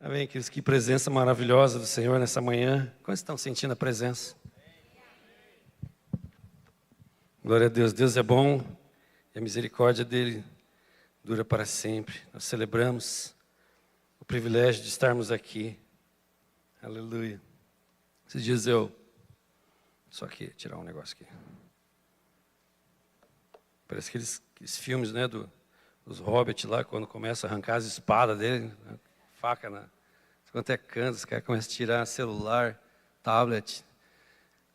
Amém, queridos, que presença maravilhosa do Senhor nessa manhã. Quantos estão sentindo a presença? Glória a Deus, Deus é bom e a misericórdia dEle dura para sempre. Nós celebramos o privilégio de estarmos aqui. Aleluia. Esses dias só que tirar um negócio aqui. Parece aqueles filmes, né, dos Hobbits lá, quando começa a arrancar as espadas dele, né, faca quanto é canto, os caras começam a tirar celular, tablet.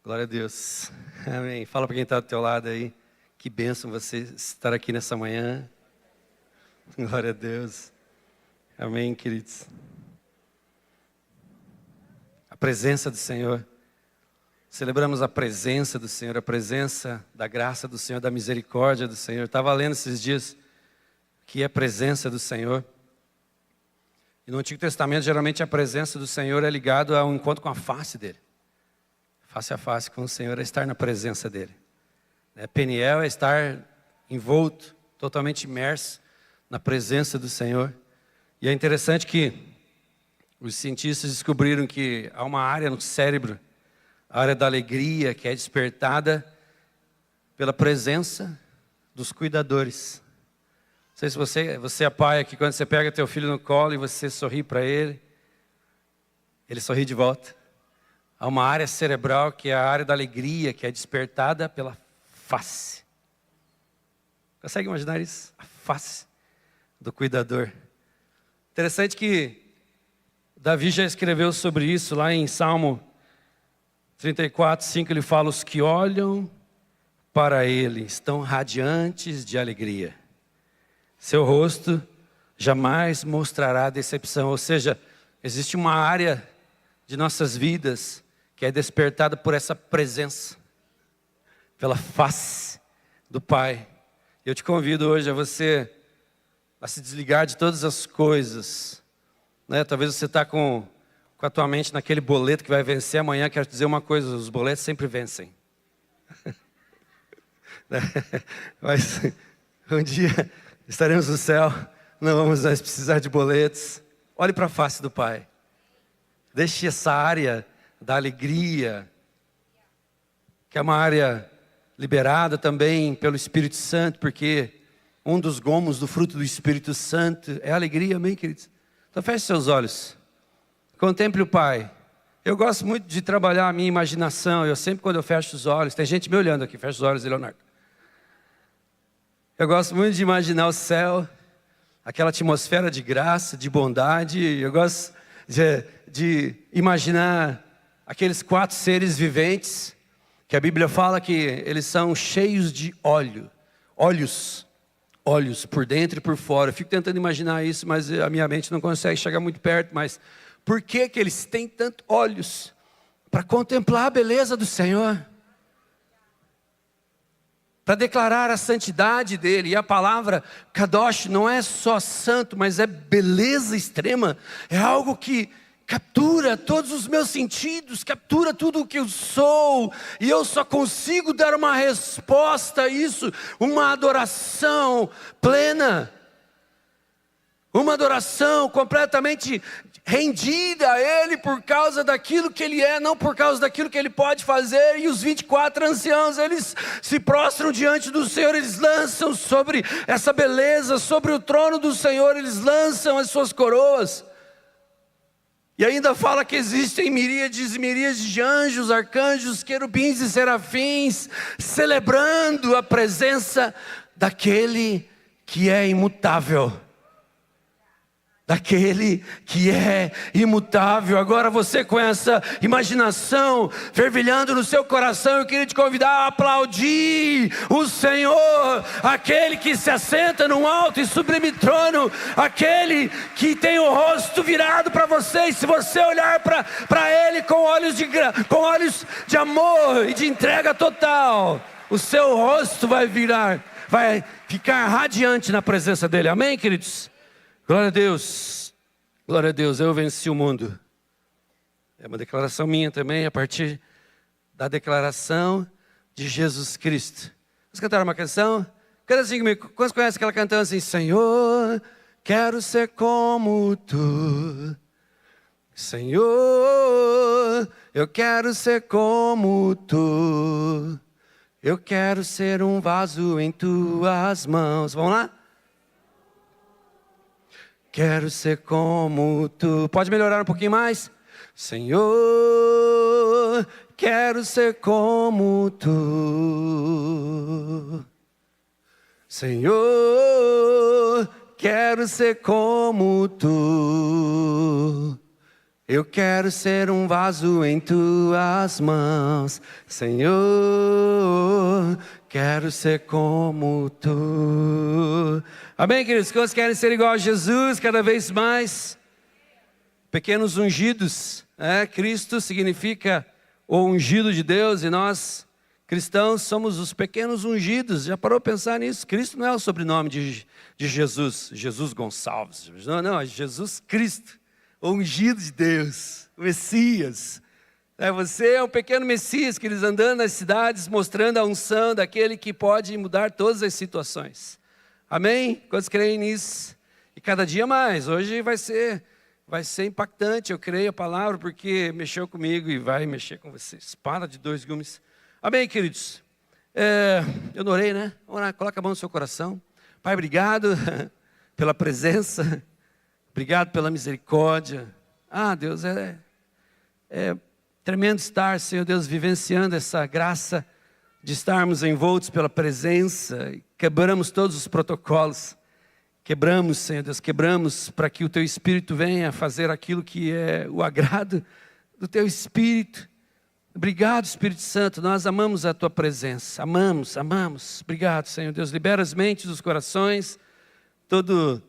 Glória a Deus. Amém. Fala para quem está do teu lado aí, que bênção você estar aqui nessa manhã. Glória a Deus. Amém, queridos. A presença do Senhor. Celebramos a presença do Senhor, a presença da graça do Senhor, da misericórdia do Senhor. Estava lendo esses dias que é a presença do Senhor. E no Antigo Testamento, geralmente a presença do Senhor é ligada a um encontro com a face dele. Face a face com o Senhor é estar na presença dele. Peniel é estar envolto, totalmente imerso na presença do Senhor. E é interessante que os cientistas descobriram que há uma área no cérebro, a área da alegria, que é despertada pela presença dos cuidadores. Não sei se você é pai aqui, quando você pega teu filho no colo e você sorri para ele sorri de volta. Há uma área cerebral que é a área da alegria, que é despertada pela face. Consegue imaginar isso? A face do cuidador. Interessante que Davi já escreveu sobre isso lá em Salmo 34, 5, ele fala: os que olham para ele estão radiantes de alegria. Seu rosto jamais mostrará decepção. Ou seja, existe uma área de nossas vidas que é despertada por essa presença, pela face do Pai. Eu te convido hoje a você a se desligar de todas as coisas, né? Talvez você está com a tua mente naquele boleto que vai vencer amanhã. Quero te dizer uma coisa: os boletos sempre vencem. Mas um dia estaremos no céu, não vamos mais precisar de boletos. Olhe para a face do Pai. Deixe essa área da alegria, que é uma área liberada também pelo Espírito Santo, porque um dos gomos do fruto do Espírito Santo é a alegria, amém, queridos? Então feche seus olhos, contemple o Pai. Eu gosto muito de trabalhar a minha imaginação. Eu sempre, quando eu fecho os olhos, tem gente me olhando aqui, fecha os olhos, Leonardo. Eu gosto muito de imaginar o céu, aquela atmosfera de graça, de bondade. Eu gosto de imaginar aqueles 4 seres viventes, que a Bíblia fala que eles são cheios de olhos por dentro e por fora. Eu fico tentando imaginar isso, mas a minha mente não consegue chegar muito perto. Mas por que eles têm tantos olhos? Para contemplar a beleza do Senhor, para declarar a santidade dele. E a palavra Kadosh não é só santo, mas é beleza extrema. É algo que captura todos os meus sentidos, captura tudo o que eu sou. E eu só consigo dar uma resposta a isso, uma adoração plena, uma adoração completamente rendida a Ele por causa daquilo que Ele é, não por causa daquilo que Ele pode fazer. E os 24 anciãos, eles se prostram diante do Senhor, eles lançam sobre essa beleza, sobre o trono do Senhor, eles lançam as suas coroas. E ainda fala que existem miríades e miríades de anjos, arcanjos, querubins e serafins, celebrando a presença daquele que é imutável. Daquele que é imutável. Agora você, com essa imaginação fervilhando no seu coração, eu queria te convidar a aplaudir o Senhor, aquele que se assenta num alto e sublime trono, aquele que tem o rosto virado para você. E se você olhar para Ele com olhos de amor e de entrega total, o seu rosto vai ficar radiante na presença dEle. Amém, queridos? Glória a Deus, glória a Deus. Eu venci o mundo. É uma declaração minha também, a partir da declaração de Jesus Cristo. Vamos cantar uma canção? Canta assim comigo. Quantos conhecem aquela cantando assim? Senhor, quero ser como Tu. Senhor, eu quero ser como tu. Eu quero ser um vaso em tuas mãos. Vamos lá? Quero ser como tu. Pode melhorar um pouquinho mais? Senhor, quero ser como tu. Senhor, quero ser como tu. Eu quero ser um vaso em tuas mãos. Senhor, quero ser como tu. Amém, queridos? Quantos querem ser igual a Jesus cada vez mais? Pequenos ungidos. Cristo significa o ungido de Deus e nós, cristãos, somos os pequenos ungidos. Já parou para pensar nisso? Cristo não é o sobrenome de Jesus, Jesus Gonçalves. Não, é Jesus Cristo. O ungido de Deus, o Messias. Você é um pequeno Messias, que eles andando nas cidades, mostrando a unção daquele que pode mudar todas as situações. Amém? Quantos creem nisso? E cada dia mais. Hoje vai ser impactante, eu creio a palavra, porque mexeu comigo e vai mexer com vocês. Espada de dois gumes. Amém, queridos? Eu não orei, né? Vamos lá, coloca a mão no seu coração. Pai, obrigado pela presença. Obrigado pela misericórdia. Deus, é tremendo estar, Senhor Deus, vivenciando essa graça de estarmos envoltos pela presença. Quebramos todos os protocolos. Quebramos, Senhor Deus, quebramos para que o Teu Espírito venha fazer aquilo que é o agrado do Teu Espírito. Obrigado, Espírito Santo, nós amamos a Tua presença. Amamos. Obrigado, Senhor Deus. Libera as mentes, os corações, todo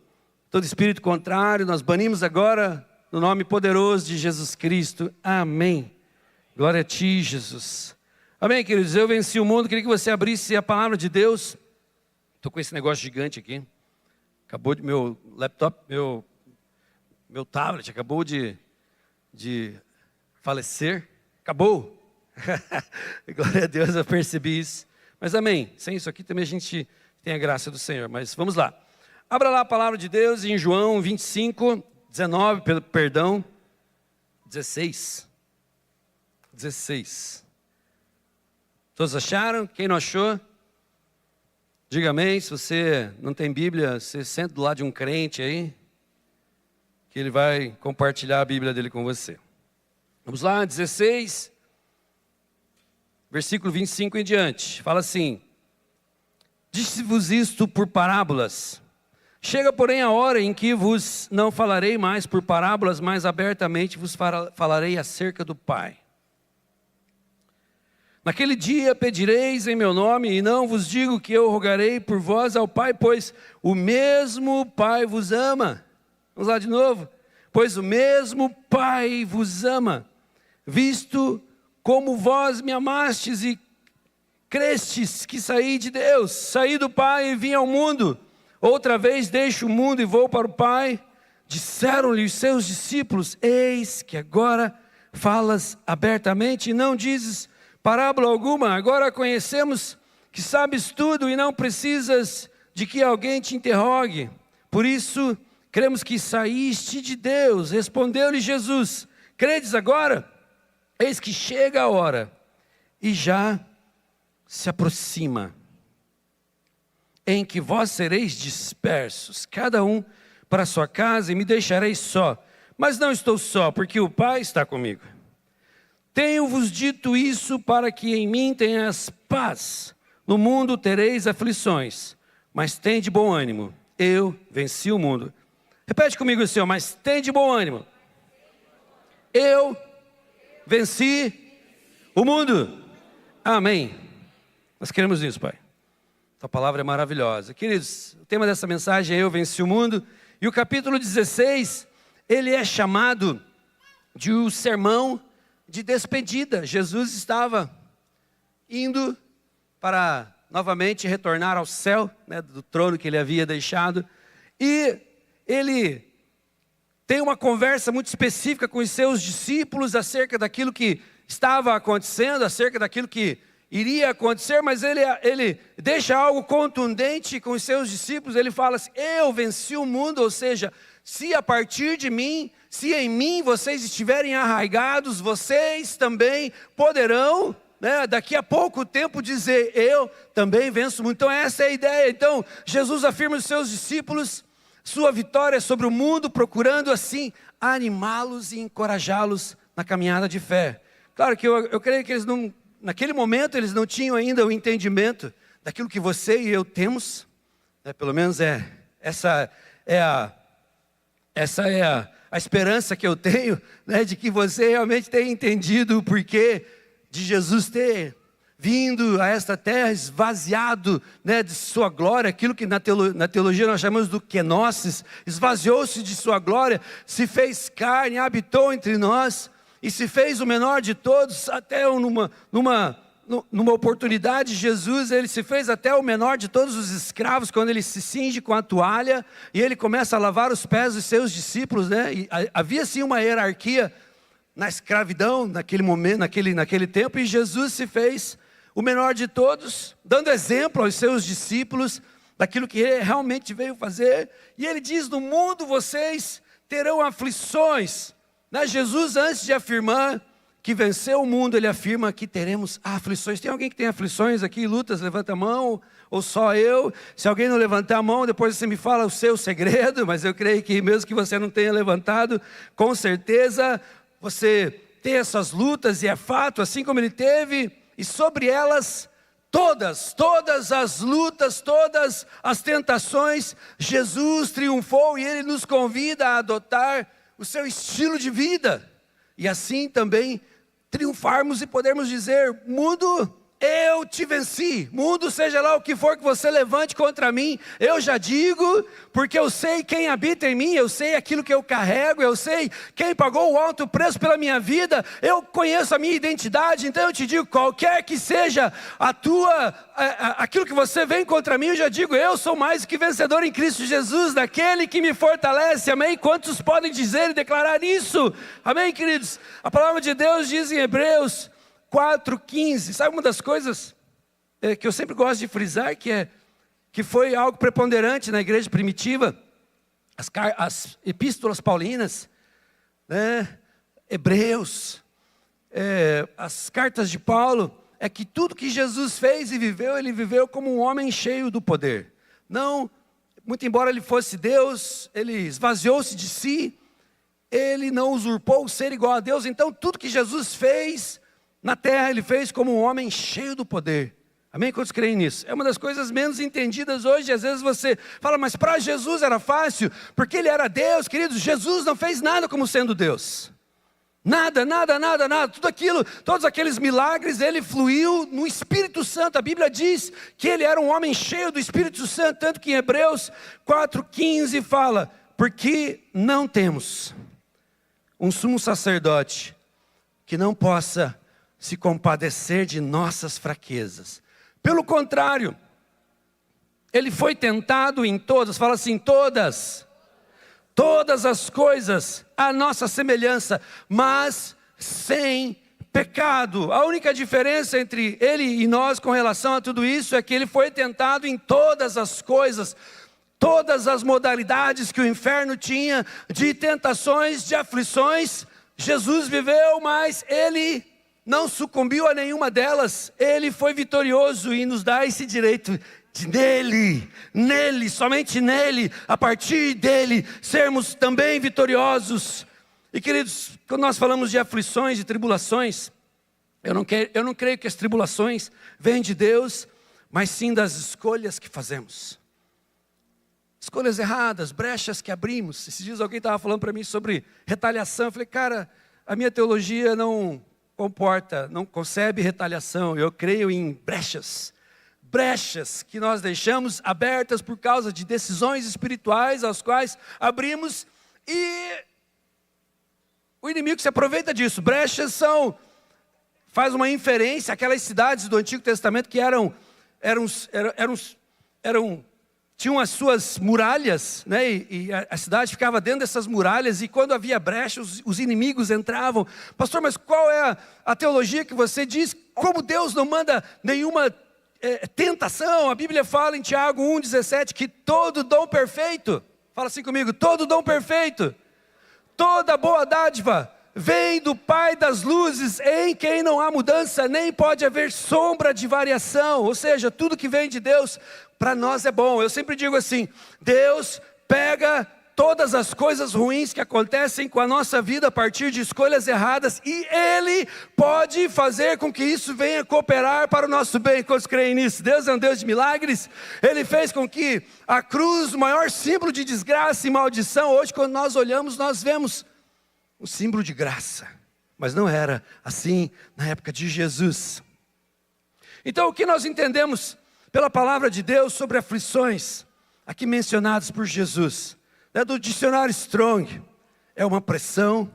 espírito contrário, nós banimos agora no nome poderoso de Jesus Cristo. Amém. Glória a Ti, Jesus. Amém, queridos. Eu venci o mundo. Queria que você abrisse a palavra de Deus. Estou com esse negócio gigante aqui. Acabou de meu laptop, meu tablet acabou de falecer. Acabou. Glória a Deus, eu percebi isso. Mas amém. Sem isso aqui também a gente tem a graça do Senhor. Mas vamos lá. Abra lá a palavra de Deus em João 25, 19, 16. Todos acharam? Quem não achou? Diga amém. Se você não tem Bíblia, você senta do lado de um crente aí, que ele vai compartilhar a Bíblia dele com você. Vamos lá, 16, versículo 25 em diante. Fala assim: disse-vos isto por parábolas. Chega, porém, a hora em que vos não falarei mais por parábolas, mas abertamente vos falarei acerca do Pai. Naquele dia pedireis em meu nome, e não vos digo que eu rogarei por vós ao Pai, pois o mesmo Pai vos ama. Vamos lá de novo. Pois o mesmo Pai vos ama, visto como vós me amastes e crestes que saí de Deus, saí do Pai e vim ao mundo. Outra vez deixo o mundo e vou para o Pai. Disseram-lhe os seus discípulos: eis que agora falas abertamente e não dizes parábola alguma. Agora conhecemos que sabes tudo e não precisas de que alguém te interrogue. Por isso, cremos que saíste de Deus. Respondeu-lhe Jesus: credes agora? Eis que chega a hora e já se aproxima, em que vós sereis dispersos, cada um para a sua casa, e me deixareis só. Mas não estou só, porque o Pai está comigo. Tenho-vos dito isso para que em mim tenhas paz. No mundo tereis aflições, mas tende bom ânimo. Eu venci o mundo. Repete comigo, Senhor: mas tende bom ânimo. Eu venci o mundo. Amém. Nós queremos isso, Pai. Tua palavra é maravilhosa. Queridos, o tema dessa mensagem é Eu Venci o Mundo. E o capítulo 16, ele é chamado de o sermão de despedida. Jesus estava indo para novamente retornar ao céu, do trono que ele havia deixado. E ele tem uma conversa muito específica com os seus discípulos acerca daquilo que estava acontecendo, acerca daquilo que iria acontecer, mas ele deixa algo contundente com os seus discípulos. Ele fala assim: eu venci o mundo, ou seja, se a partir de mim, se em mim vocês estiverem arraigados, vocês também poderão, né, daqui a pouco tempo dizer, eu também venço muito. Então essa é a ideia. Então Jesus afirma aos seus discípulos sua vitória sobre o mundo, procurando assim animá-los e encorajá-los na caminhada de fé. Claro que eu creio que eles não, naquele momento eles não tinham ainda o entendimento daquilo que você e eu temos, né? Pelo menos essa é a esperança que eu tenho, né, de que você realmente tenha entendido o porquê de Jesus ter vindo a esta terra, esvaziado, né, de sua glória, aquilo que na teologia nós chamamos do kenosis, esvaziou-se de sua glória, se fez carne, habitou entre nós, e se fez o menor de todos, até numa oportunidade, Jesus, ele se fez até o menor de todos os escravos, quando ele se cinge com a toalha, e ele começa a lavar os pés dos seus discípulos, né? E havia sim uma hierarquia na escravidão, naquele momento, naquele tempo, e Jesus se fez o menor de todos, dando exemplo aos seus discípulos, daquilo que ele realmente veio fazer, e ele diz, no mundo vocês terão aflições, né? Jesus, antes de afirmar que venceu o mundo, ele afirma que teremos aflições. Tem alguém que tem aflições aqui, lutas? Levanta a mão, ou só eu? Se alguém não levantar a mão, depois você me fala o seu segredo, mas eu creio que mesmo que você não tenha levantado, com certeza você tem essas lutas, e é fato, assim como ele teve, e sobre elas, todas as lutas, todas as tentações, Jesus triunfou, e ele nos convida a adotar o seu estilo de vida, e assim também triunfarmos e podermos dizer, mundo, eu te venci, mundo, seja lá o que for que você levante contra mim, eu já digo, porque eu sei quem habita em mim, eu sei aquilo que eu carrego, eu sei quem pagou o alto preço pela minha vida, eu conheço a minha identidade, então eu te digo, qualquer que seja aquilo que você vem contra mim, eu já digo, eu sou mais que vencedor em Cristo Jesus, daquele que me fortalece, amém? Quantos podem dizer e declarar isso? Amém, queridos? A palavra de Deus diz em Hebreus 4:15, sabe uma das coisas que eu sempre gosto de frisar, que foi algo preponderante na igreja primitiva, as epístolas paulinas, né? Hebreus, as cartas de Paulo, é que tudo que Jesus fez e viveu, ele viveu como um homem cheio do poder. Não, muito embora ele fosse Deus, ele esvaziou-se de si, ele não usurpou o ser igual a Deus, então tudo que Jesus fez na terra, ele fez como um homem cheio do poder. Amém? Quantos creem nisso? É uma das coisas menos entendidas hoje. Às vezes você fala, mas para Jesus era fácil, porque ele era Deus, queridos. Jesus não fez nada como sendo Deus. Nada. Tudo aquilo, todos aqueles milagres, ele fluiu no Espírito Santo. A Bíblia diz que ele era um homem cheio do Espírito Santo, tanto que em Hebreus 4:15 fala, porque não temos um sumo sacerdote que não possa se compadecer de nossas fraquezas. Pelo contrário, ele foi tentado em todas, fala assim, todas as coisas, a nossa semelhança, mas sem pecado. A única diferença entre ele e nós com relação a tudo isso é que ele foi tentado em todas as coisas, todas as modalidades que o inferno tinha, de tentações, de aflições, Jesus viveu, mas ele não sucumbiu a nenhuma delas, ele foi vitorioso e nos dá esse direito de nele, somente nele, a partir dele, sermos também vitoriosos. E queridos, quando nós falamos de aflições e tribulações, eu não creio que as tribulações vêm de Deus, mas sim das escolhas que fazemos. Escolhas erradas, brechas que abrimos. Esses dias alguém estava falando para mim sobre retaliação, eu falei, cara, a minha teologia não concebe retaliação, eu creio em brechas que nós deixamos abertas por causa de decisões espirituais às quais abrimos, e o inimigo se aproveita disso. Brechas faz uma inferência àquelas cidades do Antigo Testamento que tinham as suas muralhas, né? E a cidade ficava dentro dessas muralhas, e quando havia brechas, os inimigos entravam. Pastor, mas qual é a teologia que você diz? Como Deus não manda nenhuma tentação? A Bíblia fala em Tiago 1,17 que todo dom perfeito, fala assim comigo, todo dom perfeito, Toda boa dádiva vem do Pai das luzes, em quem não há mudança, nem pode haver sombra de variação. Ou seja, tudo que vem de Deus, para nós é bom. Eu sempre digo assim, Deus pega todas as coisas ruins que acontecem com a nossa vida a partir de escolhas erradas, e Ele pode fazer com que isso venha cooperar para o nosso bem. Quantos creem nisso? Deus é um Deus de milagres. Ele fez com que a cruz, o maior símbolo de desgraça e maldição, hoje quando nós olhamos, nós vemos um símbolo de graça, mas não era assim na época de Jesus. Então o que nós entendemos pela palavra de Deus sobre aflições, aqui mencionadas por Jesus, do dicionário Strong, é uma pressão,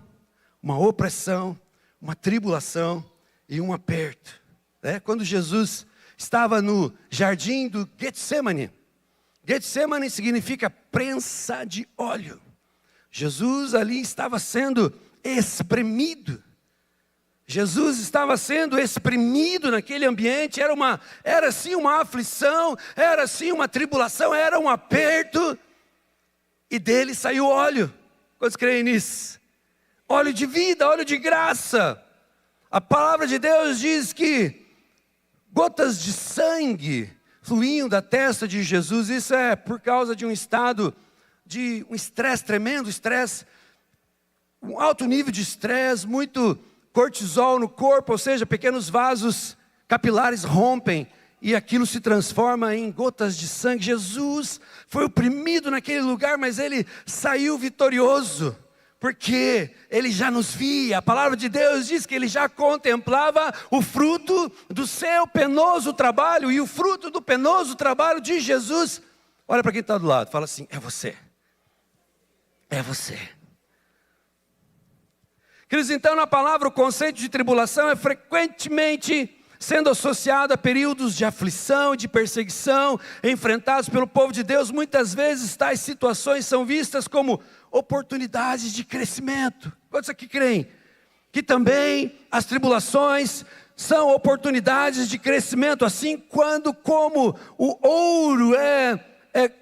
uma opressão, uma tribulação e um aperto. Quando Jesus estava no jardim do Getsemane, Getsemane significa prensa de óleo. Jesus ali estava sendo espremido. Jesus estava sendo exprimido naquele ambiente. Era sim uma aflição, era sim uma tribulação, era um aperto. E dele saiu óleo. Quantos creem nisso? Óleo de vida, óleo de graça. A palavra de Deus diz que gotas de sangue fluíam da testa de Jesus. Isso é por causa de um estado de um estresse tremendo, um alto nível de estresse, muito cortisol no corpo, ou seja, pequenos vasos capilares rompem e aquilo se transforma em gotas de sangue. Jesus foi oprimido naquele lugar, mas ele saiu vitorioso, porque ele já nos via. A palavra de Deus diz que ele já contemplava o fruto do seu penoso trabalho, e o fruto do penoso trabalho de Jesus, olha para quem está do lado, fala assim, é você. É você. Queridos, então na palavra o conceito de tribulação é frequentemente sendo associado a períodos de aflição e de perseguição enfrentados pelo povo de Deus. Muitas vezes tais situações são vistas como oportunidades de crescimento. Quantos aqui creem que também as tribulações são oportunidades de crescimento? Assim, como o ouro é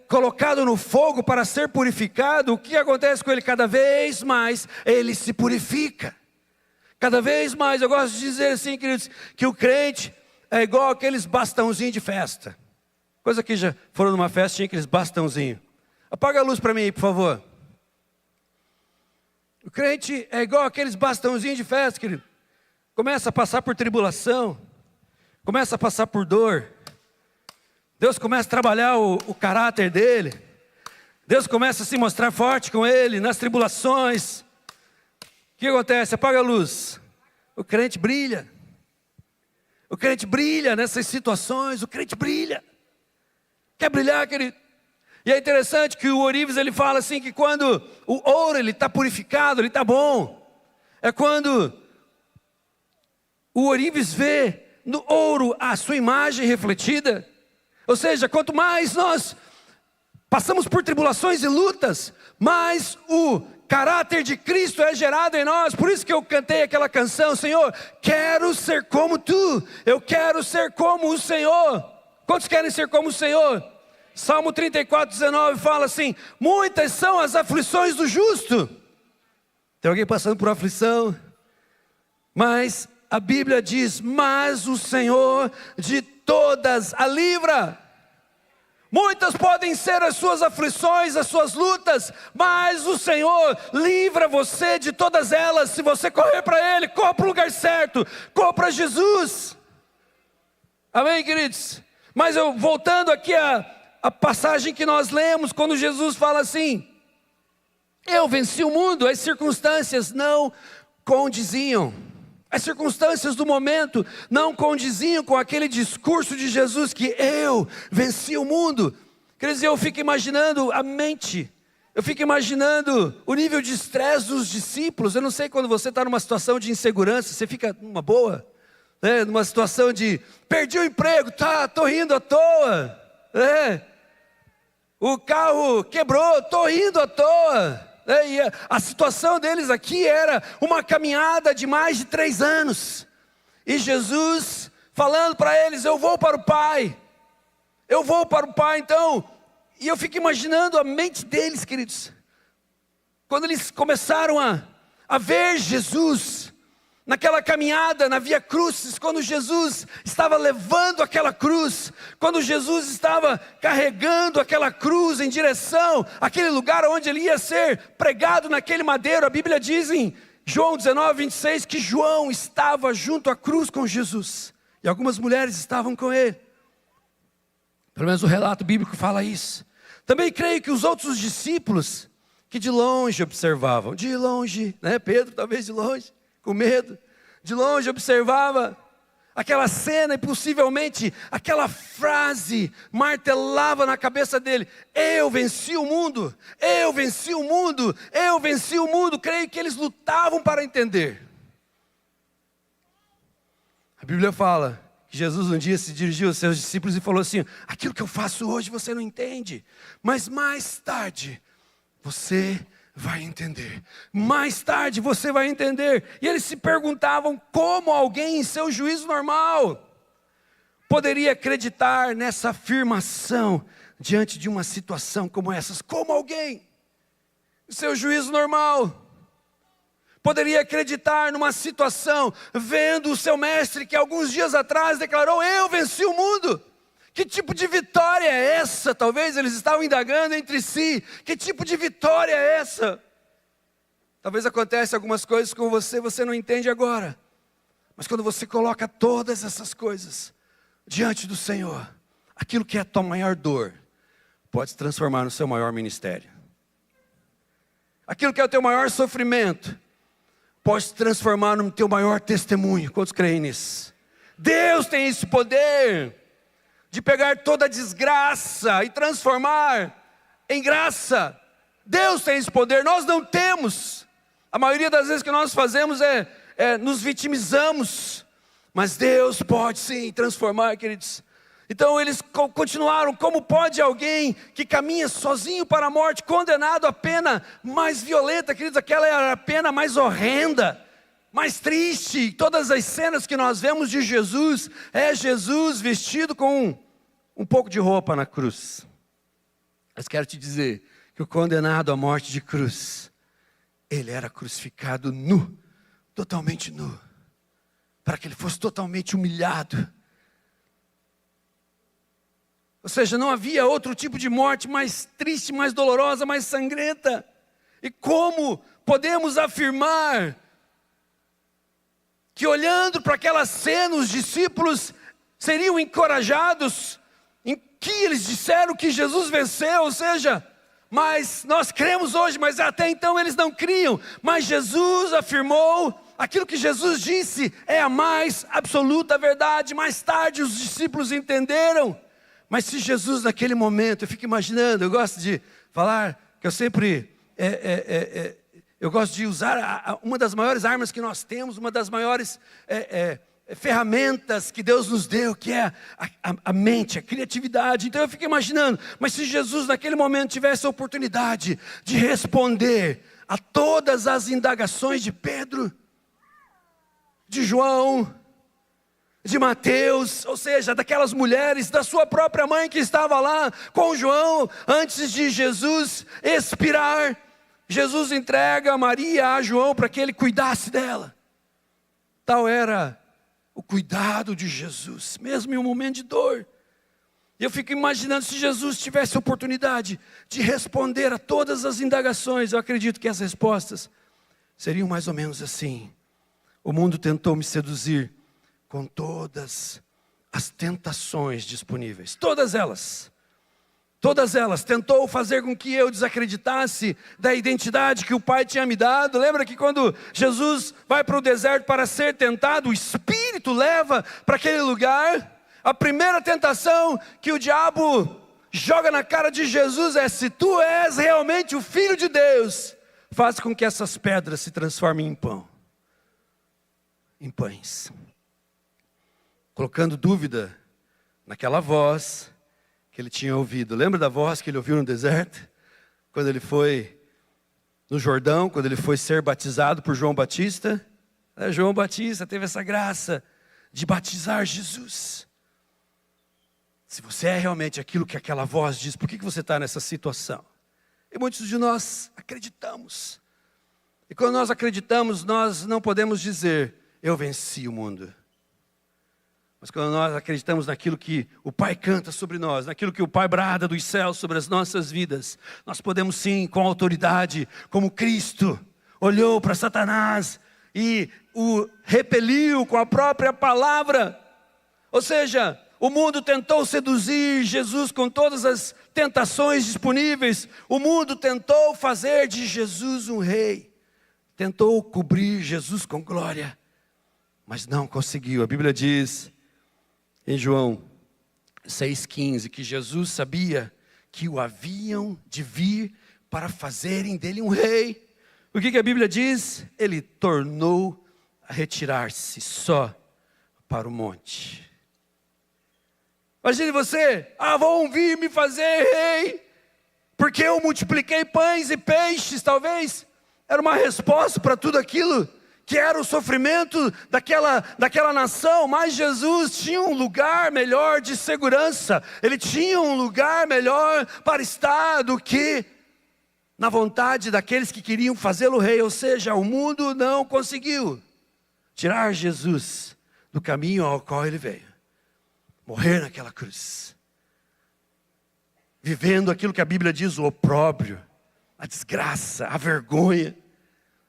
colocado no fogo para ser purificado, o que acontece com ele? Cada vez mais ele se purifica. Cada vez mais, eu gosto de dizer assim, queridos, que o crente é igual aqueles bastãozinhos de festa. Coisa que já foram numa festa, tinha aqueles bastãozinhos. Apaga a luz para mim aí, por favor. O crente é igual aqueles bastãozinhos de festa, querido. Começa a passar por tribulação, começa a passar por dor. Deus começa a trabalhar o caráter dele. Deus começa a se mostrar forte com ele nas tribulações. O que acontece? Apaga a luz. O crente brilha. O crente brilha nessas situações. O crente brilha. Quer brilhar, querido? E é interessante que o Orives ele fala assim, que quando o ouro ele está purificado, ele está bom. É quando o Orives vê no ouro a sua imagem refletida. Ou seja, quanto mais nós passamos por tribulações e lutas, mais o caráter de Cristo é gerado em nós. Por isso que eu cantei aquela canção, Senhor, quero ser como Tu, eu quero ser como o Senhor. Quantos querem ser como o Senhor? Salmo 34:19 fala assim, muitas são as aflições do justo. Tem alguém passando por aflição? Mas a Bíblia diz, mas o Senhor de todas a livra. Muitas podem ser as suas aflições, as suas lutas, mas o Senhor livra você de todas elas. Se você correr para Ele, corra para o lugar certo, corra para Jesus. Amém, queridos? Mas voltando aqui a passagem que nós lemos, quando Jesus fala assim, eu venci o mundo, as circunstâncias não condiziam. As circunstâncias do momento não condiziam com aquele discurso de Jesus que eu venci o mundo. Quer dizer, eu fico imaginando a mente, eu fico imaginando o nível de estresse dos discípulos. Eu não sei, quando você está numa situação de insegurança, você fica numa boa, né? Numa situação de, perdi o emprego, estou rindo à toa, o carro quebrou, estou rindo à toa. E a situação deles aqui era uma caminhada de mais de 3 anos. E Jesus falando para eles, eu vou para o Pai. Eu vou para o Pai, então. E eu fico imaginando a mente deles, queridos. quando eles começaram a ver Jesus, naquela caminhada, na Via Crucis, quando Jesus estava levando aquela cruz, quando Jesus estava carregando aquela cruz em direção àquele lugar onde ele ia ser pregado naquele madeiro, a Bíblia diz em João 19:26, que João estava junto à cruz com Jesus, e algumas mulheres estavam com ele. Pelo menos o relato bíblico fala isso. Também creio que os outros discípulos, que de longe observavam, de longe, né? Pedro talvez de longe, com medo, de longe observava aquela cena e possivelmente aquela frase martelava na cabeça dele: eu venci o mundo, eu venci o mundo, eu venci o mundo. Creio que eles lutavam para entender. A Bíblia fala que Jesus um dia se dirigiu aos seus discípulos e falou assim: aquilo que eu faço hoje você não entende, mas mais tarde você vai entender. Mais tarde você vai entender. E eles se perguntavam como alguém em seu juízo normal poderia acreditar nessa afirmação diante de uma situação como essas. Como alguém em seu juízo normal poderia acreditar numa situação, vendo o seu mestre que alguns dias atrás declarou: eu venci o mundo. Que tipo de vitória é essa? Talvez eles estavam indagando entre si. Que tipo de vitória é essa? Talvez acontece algumas coisas com você, você não entende agora. Mas quando você coloca todas essas coisas diante do Senhor, aquilo que é a tua maior dor, pode se transformar no seu maior ministério. Aquilo que é o teu maior sofrimento, pode se transformar no teu maior testemunho. Quantos creem nisso? Deus tem esse poder de pegar toda a desgraça e transformar em graça. Deus tem esse poder, nós não temos. A maioria das vezes que nós fazemos é nos vitimizamos. Mas Deus pode sim transformar, queridos. Então eles continuaram: como pode alguém que caminha sozinho para a morte, condenado à pena mais violenta, queridos? Aquela era a pena mais horrenda, mais triste. Todas as cenas que nós vemos de Jesus, é Jesus vestido com um pouco de roupa na cruz. Mas quero te dizer que o condenado à morte de cruz, ele era crucificado nu, totalmente nu, para que ele fosse totalmente humilhado. Ou seja, não havia outro tipo de morte mais triste, mais dolorosa, mais sangrenta. E como podemos afirmar que, olhando para aquela cena, os discípulos seriam encorajados em que eles disseram que Jesus venceu? Ou seja, mas nós cremos hoje, mas até então eles não criam. Mas Jesus afirmou, aquilo que Jesus disse é a mais absoluta verdade. Mais tarde os discípulos entenderam. Mas se Jesus naquele momento, eu fico imaginando, eu gosto de falar, que eu sempre, eu gosto de usar uma das maiores armas que nós temos, uma das maiores ferramentas que Deus nos deu, que é a mente, a criatividade. Então eu fico imaginando, mas se Jesus naquele momento tivesse a oportunidade de responder a todas as indagações de Pedro, de João, de Mateus, ou seja, daquelas mulheres, da sua própria mãe que estava lá com João, antes de Jesus expirar, Jesus entrega Maria a João para que ele cuidasse dela. Tal era o cuidado de Jesus, mesmo em um momento de dor. E eu fico imaginando, se Jesus tivesse a oportunidade de responder a todas as indagações, eu acredito que as respostas seriam mais ou menos assim: o mundo tentou me seduzir com todas as tentações disponíveis, todas elas tentou fazer com que eu desacreditasse da identidade que o Pai tinha me dado. Lembra que quando Jesus vai para o deserto para ser tentado, o Espírito leva para aquele lugar? A primeira tentação que o diabo joga na cara de Jesus é: se tu és realmente o Filho de Deus, faz com que essas pedras se transformem em pão, em pães. Colocando dúvida naquela voz que ele tinha ouvido. Lembra da voz que ele ouviu no deserto? Quando ele foi no Jordão, quando ele foi ser batizado por João Batista. João Batista teve essa graça de batizar Jesus. Se você é realmente aquilo que aquela voz diz, por que você está nessa situação? E muitos de nós acreditamos. E quando nós acreditamos, nós não podemos dizer, eu venci o mundo. Mas quando nós acreditamos naquilo que o Pai canta sobre nós, naquilo que o Pai brada dos céus sobre as nossas vidas, nós podemos sim, com autoridade, como Cristo olhou para Satanás e o repeliu com a própria palavra. Ou seja, o mundo tentou seduzir Jesus com todas as tentações disponíveis. O mundo tentou fazer de Jesus um rei. Tentou cobrir Jesus com glória, mas não conseguiu. A Bíblia diz em João 6,15 que Jesus sabia que o haviam de vir para fazerem dele um rei. O que a Bíblia diz? Ele tornou a retirar-se só para o monte. Imagine você, vão vir me fazer rei, porque eu multipliquei pães e peixes, talvez. Era uma resposta para tudo aquilo que era o sofrimento daquela nação. Mas Jesus tinha um lugar melhor de segurança. Ele tinha um lugar melhor para estar do que na vontade daqueles que queriam fazê-lo rei. Ou seja, o mundo não conseguiu tirar Jesus do caminho ao qual ele veio. Morrer naquela cruz. Vivendo aquilo que a Bíblia diz, o opróbrio, a desgraça, a vergonha,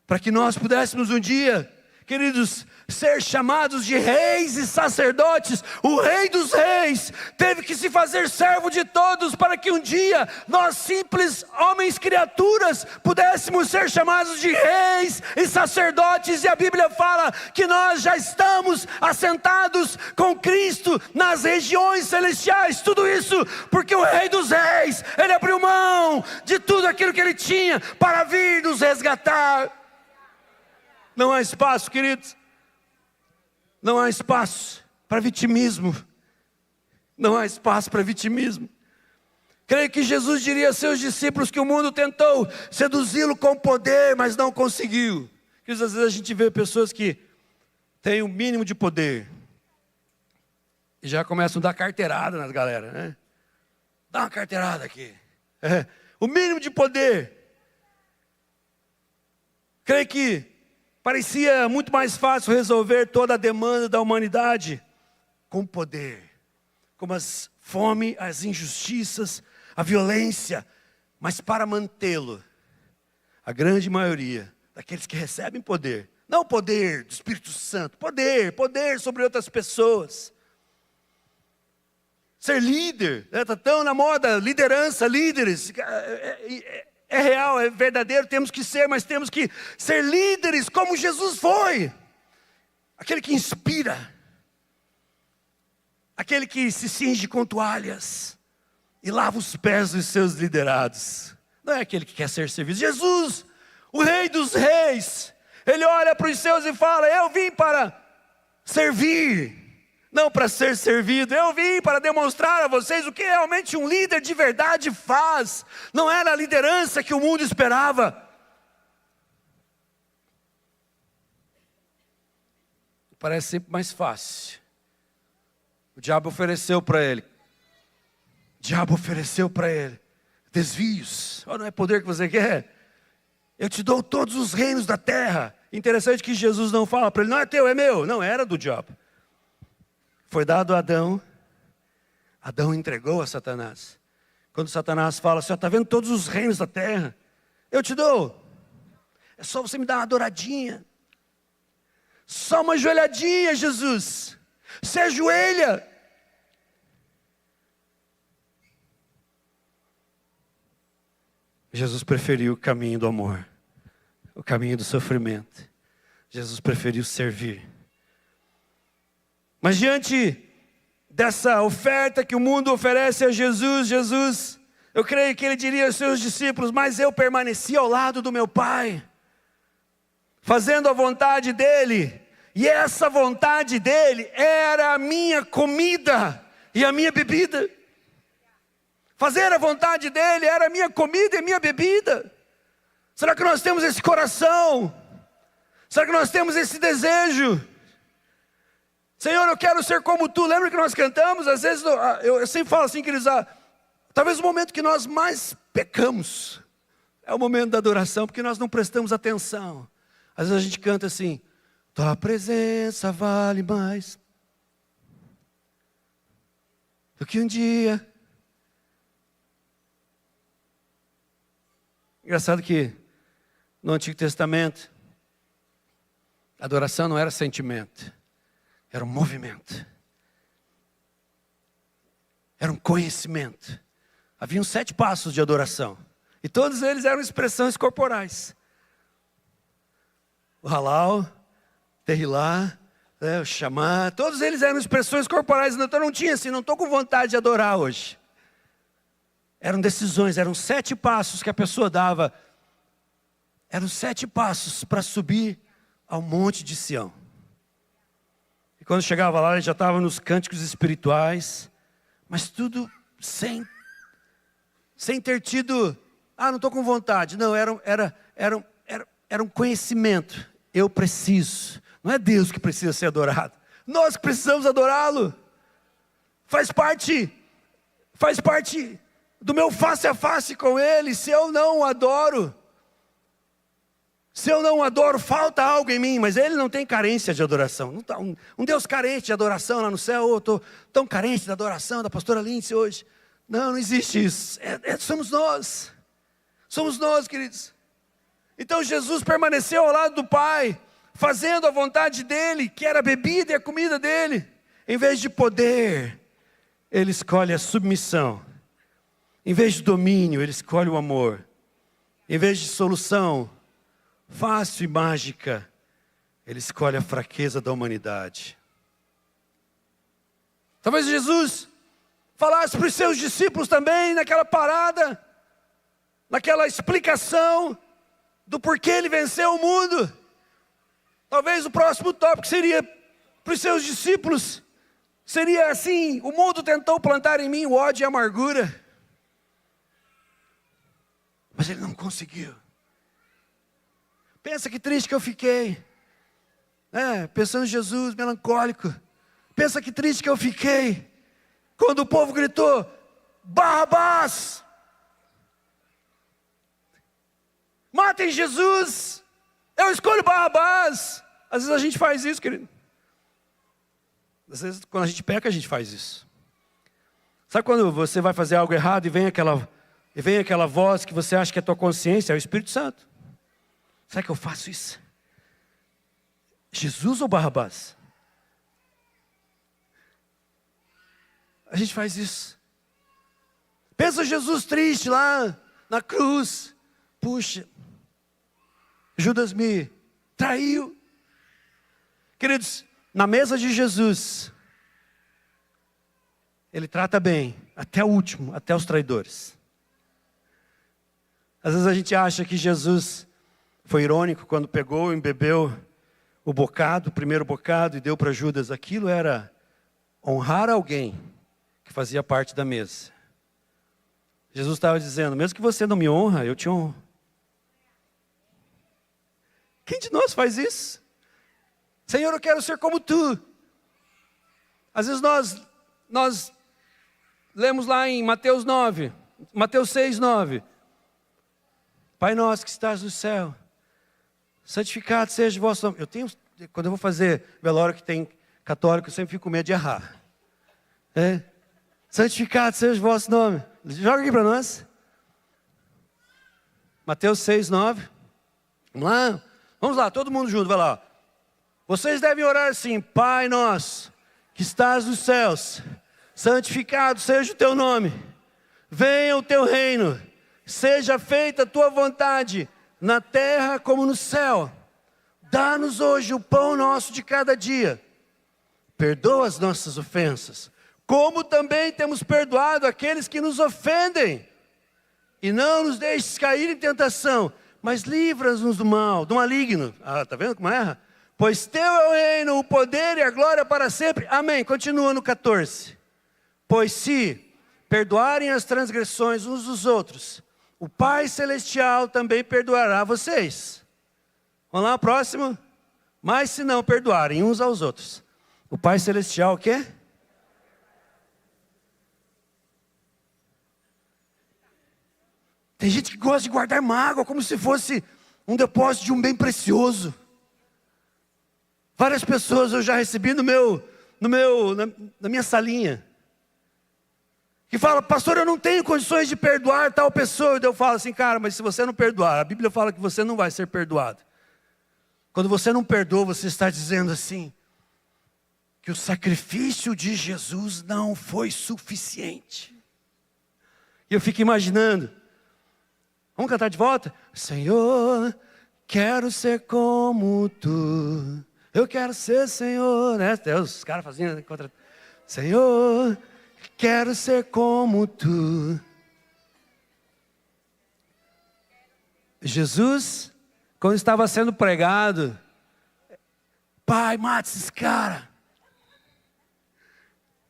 para que nós pudéssemos um dia, queridos, ser chamados de reis e sacerdotes. O Rei dos Reis teve que se fazer servo de todos, para que um dia nós simples homens, criaturas, pudéssemos ser chamados de reis e sacerdotes. E a Bíblia fala que nós já estamos assentados com Cristo nas regiões celestiais. Tudo isso porque o Rei dos Reis, ele abriu mão de tudo aquilo que ele tinha para vir nos resgatar. Não há espaço, queridos. Não há espaço para vitimismo. Não há espaço para vitimismo. Creio que Jesus diria a seus discípulos que o mundo tentou seduzi-lo com poder, mas não conseguiu. Queridos, às vezes a gente vê pessoas que têm o mínimo de poder e já começam a dar carteirada nas galera, né? Dá uma carteirada aqui. O mínimo de poder. Creio que parecia muito mais fácil resolver toda a demanda da humanidade com poder, como a fome, as injustiças, a violência. Mas para mantê-lo, a grande maioria daqueles que recebem poder, não o poder do Espírito Santo, poder sobre outras pessoas. Ser líder, está tão na moda, liderança, líderes. É real, é verdadeiro, temos que ser, mas temos que ser líderes como Jesus foi. Aquele que inspira. Aquele que se cinge com toalhas e lava os pés dos seus liderados. Não é aquele que quer ser servido. Jesus, o Rei dos Reis, ele olha para os seus e fala, eu vim para servir, não para ser servido. Eu vim para demonstrar a vocês o que realmente um líder de verdade faz. Não era a liderança que o mundo esperava. Parece sempre mais fácil. O diabo ofereceu para ele. Desvios. Não é poder que você quer? Eu te dou todos os reinos da terra. Interessante que Jesus não fala para ele, não é teu, é meu. Não, era do diabo. Foi dado a Adão. Adão entregou a Satanás. Quando Satanás fala, Senhor, está vendo todos os reinos da terra? Eu te dou. É só você me dar uma adoradinha. Só uma joelhadinha, Jesus. Se ajoelha. Jesus preferiu o caminho do amor. O caminho do sofrimento. Jesus preferiu servir. Mas diante dessa oferta que o mundo oferece a Jesus, eu creio que ele diria aos seus discípulos, mas eu permaneci ao lado do meu Pai, fazendo a vontade dele, e essa vontade dele era a minha comida e a minha bebida. Fazer a vontade dele era a minha comida e a minha bebida. Será que nós temos esse coração? Será que nós temos esse desejo? Senhor, eu quero ser como tu. Lembra que nós cantamos? Às vezes, eu sempre falo assim, queridos, talvez o momento que nós mais pecamos, É o momento da adoração, porque nós não prestamos atenção. Às vezes a gente canta assim, tua presença vale mais do que um dia. Engraçado que no Antigo Testamento, a adoração não era sentimento, era um movimento. Era um conhecimento. Haviam 7 passos de adoração. E todos eles eram expressões corporais. O halal, terrilá, o chamar, todos eles eram expressões corporais. Então não tinha assim, não estou com vontade de adorar hoje. Eram decisões, eram 7 passos que a pessoa dava. Eram 7 passos para subir ao monte de Sião. E quando chegava lá, ele já estava nos cânticos espirituais, mas tudo sem ter tido, não estou com vontade. Não, era um conhecimento. Eu preciso. Não é Deus que precisa ser adorado. Nós que precisamos adorá-lo. Faz parte do meu face a face com Ele. Se eu não o adoro, falta algo em mim. Mas Ele não tem carência de adoração. Não tá, um Deus carente de adoração lá no céu. Eu estou tão carente da adoração da pastora Lindsay hoje. Não existe isso. Somos nós. Somos nós, queridos. Então Jesus permaneceu ao lado do Pai, fazendo a vontade dEle, que era a bebida e a comida dEle. Em vez de poder, Ele escolhe a submissão. Em vez de domínio, Ele escolhe o amor. Em vez de solução fácil e mágica, Ele escolhe a fraqueza da humanidade. Talvez Jesus falasse para os seus discípulos também, naquela parada, naquela explicação do porquê Ele venceu o mundo. Talvez o próximo tópico seria para os seus discípulos, seria assim: o mundo tentou plantar em mim o ódio e a amargura, mas ele não conseguiu. Pensa que triste que eu fiquei, pensando em Jesus, melancólico. Pensa que triste que eu fiquei quando o povo gritou, Barrabás! Matem Jesus! Eu escolho Barrabás! Às vezes a gente faz isso, querido. Às vezes quando a gente peca, a gente faz isso. Sabe quando você vai fazer algo errado e vem aquela voz que você acha que é a tua consciência? É o Espírito Santo. Será que eu faço isso? Jesus ou Barrabás? A gente faz isso. Pensa Jesus triste lá na cruz. Puxa, Judas me traiu. Queridos, na mesa de Jesus, Ele trata bem, até o último, até os traidores. Às vezes a gente acha que Jesus foi irônico quando pegou e embebeu o primeiro bocado, e deu para Judas. Aquilo era honrar alguém que fazia parte da mesa. Jesus estava dizendo, mesmo que você não me honra, eu te honro. Quem de nós faz isso? Senhor, eu quero ser como tu. Às vezes nós lemos lá em Mateus 6, 9. Pai nosso que estás no céu, santificado seja o vosso nome. Quando eu vou fazer velório que tem católico, eu sempre fico com medo de errar. Santificado seja o vosso nome. Joga aqui para nós. Mateus 6, 9. Vamos lá, todo mundo junto, vai lá. Vocês devem orar assim: Pai nosso, que estás nos céus, santificado seja o teu nome. Venha o teu reino. Seja feita a tua vontade, na terra como no céu. Dá-nos hoje o pão nosso de cada dia. Perdoa as nossas ofensas, como também temos perdoado aqueles que nos ofendem. E não nos deixes cair em tentação, mas livra-nos do mal, do maligno. Está vendo como erra? Pois teu é o reino, o poder e a glória para sempre. Amém. Continua no 14. Pois se perdoarem as transgressões uns dos outros, o Pai Celestial também perdoará vocês. Vamos lá, próximo. Mas se não perdoarem uns aos outros, o Pai Celestial o quê? Tem gente que gosta de guardar mágoa como se fosse um depósito de um bem precioso. Várias pessoas eu já recebi na minha salinha, que fala: pastor, eu não tenho condições de perdoar tal pessoa. E eu falo assim: cara, mas se você não perdoar, a Bíblia fala que você não vai ser perdoado. Quando você não perdoa, você está dizendo assim, que o sacrifício de Jesus não foi suficiente. E eu fico imaginando, vamos cantar de volta? Senhor, quero ser como tu. Eu quero ser Senhor, né? Os caras faziam contra... Senhor, quero ser como tu. Jesus, quando estava sendo pregado: Pai, mata esses caras.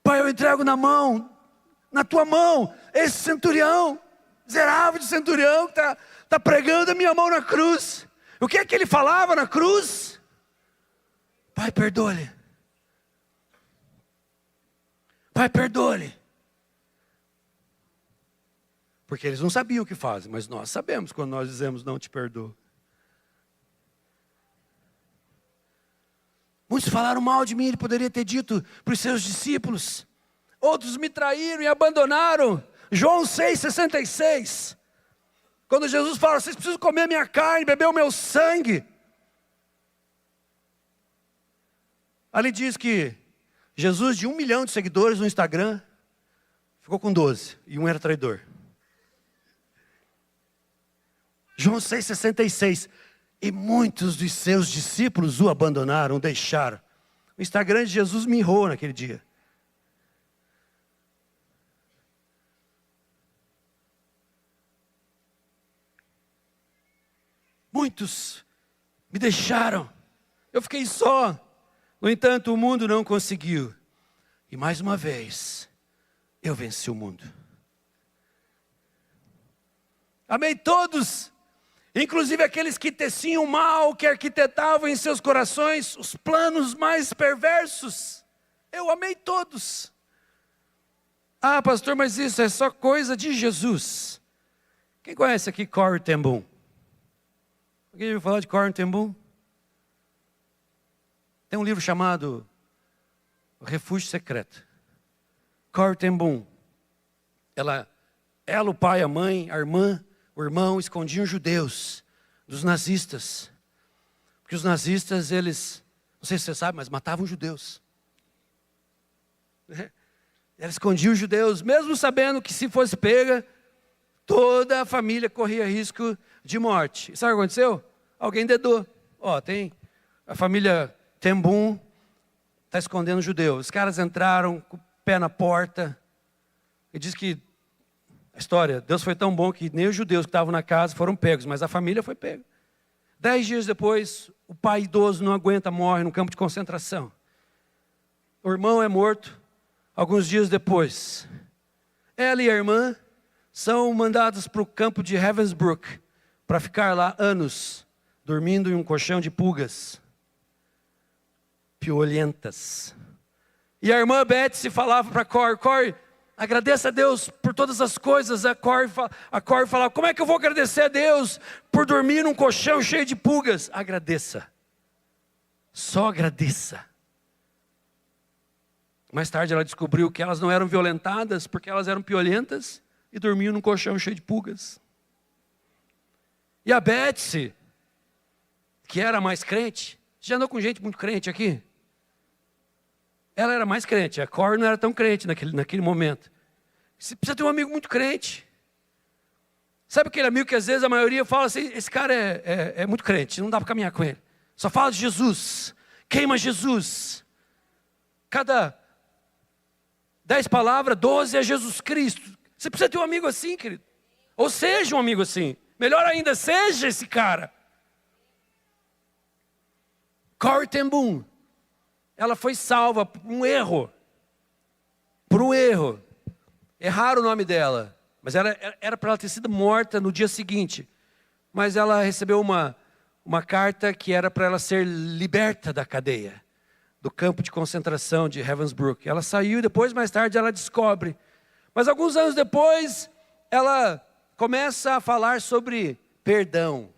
Pai, eu entrego na tua mão, esse centurião, miserável de centurião, que está pregando a minha mão na cruz. O que é que ele falava na cruz? Pai, perdoa-lhe. Pai, perdoa-lhe. Porque eles não sabiam o que fazem, mas nós sabemos quando nós dizemos não te perdoo. Muitos falaram mal de mim, ele poderia ter dito para os seus discípulos. Outros me traíram e abandonaram. João 6,66. Quando Jesus fala: vocês precisam comer minha carne, beber o meu sangue. Ali diz que Jesus, de 1 milhão de seguidores no Instagram, ficou com 12, e um era traidor. João 6,66. E muitos dos seus discípulos o abandonaram, o deixaram. O Instagram de Jesus mirrou naquele dia. Muitos me deixaram. Eu fiquei só. No entanto, o mundo não conseguiu. E mais uma vez, eu venci o mundo. Amei todos, inclusive aqueles que teciam o mal, que arquitetavam em seus corações os planos mais perversos. Eu amei todos. Ah, pastor, mas isso é só coisa de Jesus. Quem conhece aqui Corrie ten Boom? Alguém ouviu falar de Corrie ten Boom? Tem um livro chamado O Refúgio Secreto. Corrie ten Boom. Ela, o pai, a mãe, a irmã, o irmão escondiam judeus dos nazistas. Porque os nazistas, eles, não sei se você sabe, mas matavam judeus. Ela escondia os judeus, mesmo sabendo que se fosse pega, toda a família corria risco de morte. E sabe o que aconteceu? Alguém dedou. Tem a família ten Boom, está escondendo judeu. Os caras entraram com o pé na porta. E diz que a história, Deus foi tão bom que nem os judeus que estavam na casa foram pegos, mas a família foi pega. 10 dias depois, o pai idoso não aguenta, morre no campo de concentração. O irmão é morto. Alguns dias depois, ela e a irmã são mandadas para o campo de Ravensbrück para ficar lá anos, dormindo em um colchão de pulgas piolhentas. E a irmã Betsy falava para Corrie, agradeça a Deus por todas as coisas. A Corrie falava: como é que eu vou agradecer a Deus por dormir num colchão cheio de pulgas? Agradeça. Só agradeça. Mais tarde ela descobriu que elas não eram violentadas porque elas eram piolentas e dormiam num colchão cheio de pulgas. E a Betsy, que era mais crente, já andou com gente muito crente aqui? Ela era mais crente, a Corrie não era tão crente naquele momento. Você precisa ter um amigo muito crente. Sabe aquele amigo que às vezes a maioria fala assim: esse cara é muito crente, não dá para caminhar com ele. Só fala de Jesus, queima Jesus. Cada 10 palavras, 12 é Jesus Cristo. Você precisa ter um amigo assim, querido. Ou seja um amigo assim. Melhor ainda, seja esse cara. Corrie ten Boom, ela foi salva por um erro. Erraram o nome dela. Mas era para ela ter sido morta no dia seguinte. Mas ela recebeu uma carta que era para ela ser liberta da cadeia, do campo de concentração de Ravensbrück. Ela saiu e depois, mais tarde, ela descobre. Mas alguns anos depois, ela começa a falar sobre perdão,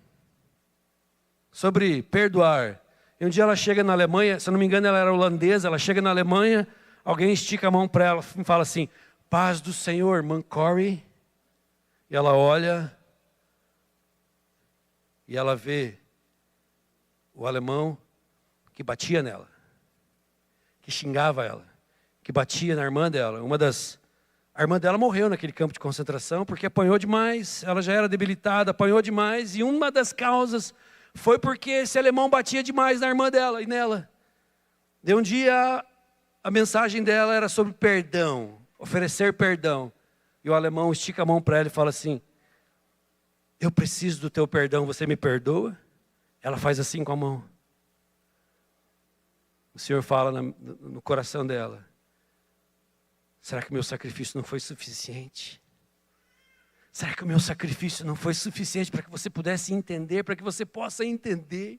sobre perdoar. E um dia ela chega na Alemanha, se eu não me engano ela era holandesa, ela chega na Alemanha, alguém estica a mão para ela e fala assim, paz do Senhor, Mancory. E ela olha e ela vê o alemão que batia nela, que xingava ela, que batia na irmã dela. A irmã dela morreu naquele campo de concentração porque apanhou demais, ela já era debilitada, apanhou demais, e uma das causas foi porque esse alemão batia demais na irmã dela e nela. De um dia, a mensagem dela era sobre perdão, oferecer perdão. E o alemão estica a mão para ela e fala assim, eu preciso do teu perdão, você me perdoa? Ela faz assim com a mão. O Senhor fala no coração dela, será que o meu sacrifício não foi suficiente? Será que o meu sacrifício não foi suficiente para que você pudesse entender, para que você possa entender?